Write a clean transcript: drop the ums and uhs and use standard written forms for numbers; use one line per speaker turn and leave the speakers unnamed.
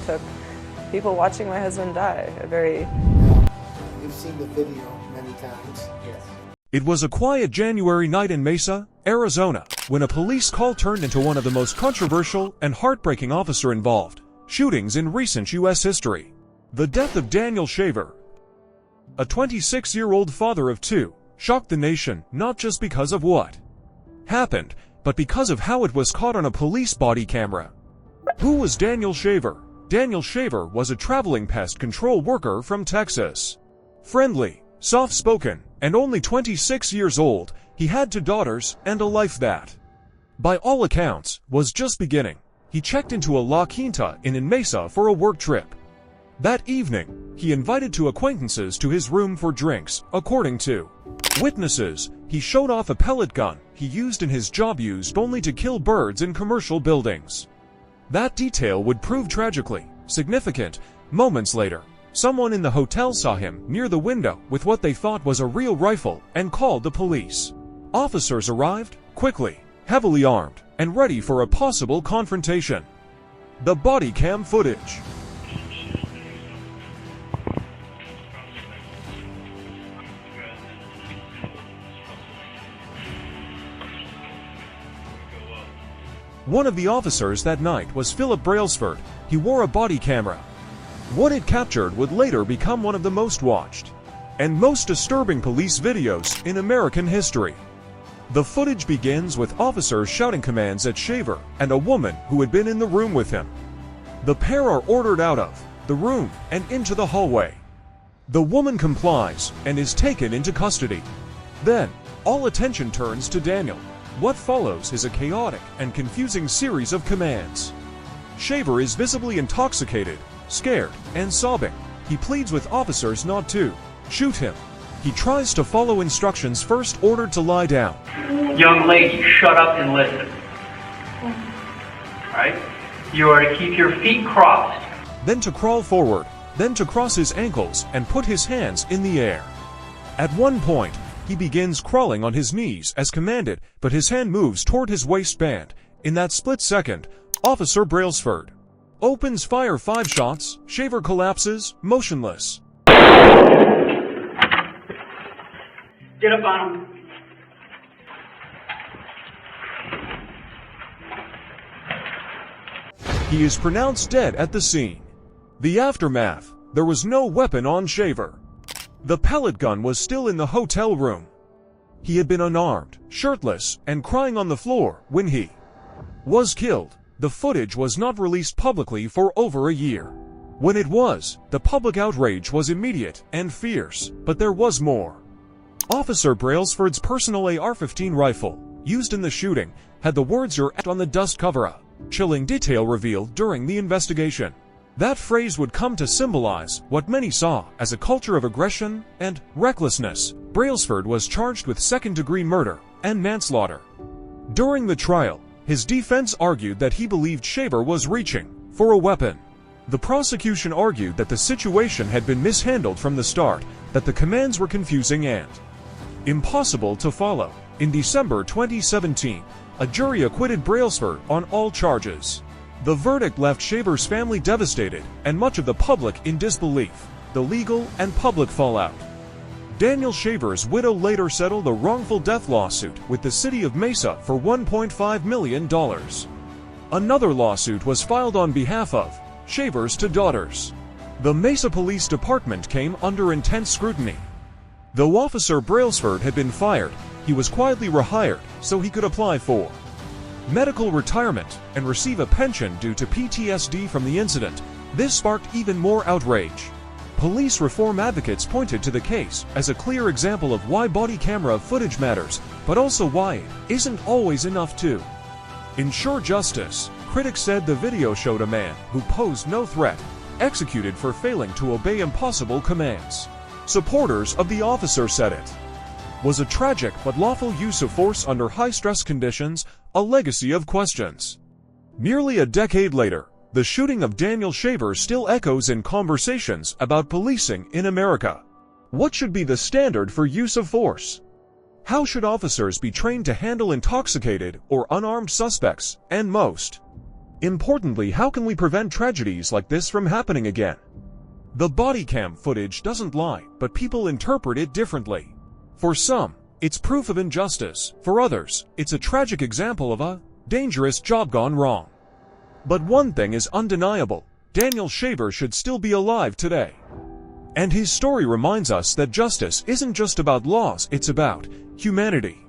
took people watching my husband die.
You've seen the video many times. Yes.
It was a quiet January night in Mesa, Arizona, when a police call turned into one of the most controversial and heartbreaking officer-involved shootings in recent U.S. history. The death of Daniel Shaver, a 26-year-old father of two, shocked the nation not just because of what happened, but because of how it was caught on a police body camera. Who was Daniel Shaver? Daniel Shaver was a traveling pest control worker from Texas. Friendly, soft-spoken, and only 26 years old, he had two daughters and a life that, by all accounts, was just beginning. He checked into a La Quinta Inn in Mesa for a work trip. That evening, he invited two acquaintances to his room for drinks. According to witnesses, he showed off a pellet gun he used in his job, used only to kill birds in commercial buildings. That detail would prove tragically significant. Moments later, someone in the hotel saw him near the window with what they thought was a real rifle and called the police. Officers arrived quickly, heavily armed, and ready for a possible confrontation. The body cam footage. One of the officers that night was Philip Brailsford. He wore a body camera. What it captured would later become one of the most watched and most disturbing police videos in American history. The footage begins with officers shouting commands at Shaver and a woman who had been in the room with him. The pair are ordered out of the room and into the hallway. The woman complies and is taken into custody. Then, all attention turns to Daniel. What follows is a chaotic and confusing series of commands. Shaver is visibly intoxicated, scared, and sobbing. He pleads with officers not to shoot him. He tries to follow instructions first ordered to lie down.
Young lady, shut up and listen. Right? You are to keep your feet crossed.
Then to crawl forward, then to cross his ankles and put his hands in the air. At one point, he begins crawling on his knees as commanded, but his hand moves toward his waistband. In that split second, Officer Brailsford opens fire 5 shots. Shaver collapses, motionless.
Get up on him.
He is pronounced dead at the scene. The aftermath: there was no weapon on Shaver. The pellet gun was still in the hotel room. He had been unarmed, shirtless, and crying on the floor when he was killed. The footage was not released publicly for over a year. When it was, the public outrage was immediate and fierce, but there was more. Officer Brailsford's personal AR-15 rifle, used in the shooting, had the words "You're at" on the dust cover, chilling detail revealed during the investigation. That phrase would come to symbolize what many saw as a culture of aggression and recklessness. Brailsford was charged with second-degree murder and manslaughter. During the trial, his defense argued that he believed Shaver was reaching for a weapon. The prosecution argued that the situation had been mishandled from the start, that the commands were confusing and impossible to follow. In December 2017, a jury acquitted Brailsford on all charges. The verdict left Shaver's family devastated and much of the public in disbelief. The legal and public fallout. Daniel Shaver's widow later settled a wrongful death lawsuit with the city of Mesa for $1.5 million. Another lawsuit was filed on behalf of Shaver's two daughters. The Mesa Police Department came under intense scrutiny. Though Officer Brailsford had been fired, he was quietly rehired so he could apply for medical retirement and receive a pension due to PTSD from the incident. This sparked even more outrage. Police reform advocates pointed to the case as a clear example of why body camera footage matters, but also why it isn't always enough to ensure justice. Critics said the video showed a man who posed no threat, executed for failing to obey impossible commands. Supporters of the officer said it was a tragic but lawful use of force under high-stress conditions, a legacy of questions. Nearly a decade later, the shooting of Daniel Shaver still echoes in conversations about policing in America. What should be the standard for use of force? How should officers be trained to handle intoxicated or unarmed suspects? And most Importantly, how can we prevent tragedies like this from happening again? The body cam footage doesn't lie, but people interpret it differently. For some, it's proof of injustice. For others, it's a tragic example of a dangerous job gone wrong. But one thing is undeniable: Daniel Shaver should still be alive today. And his story reminds us that justice isn't just about laws, it's about humanity.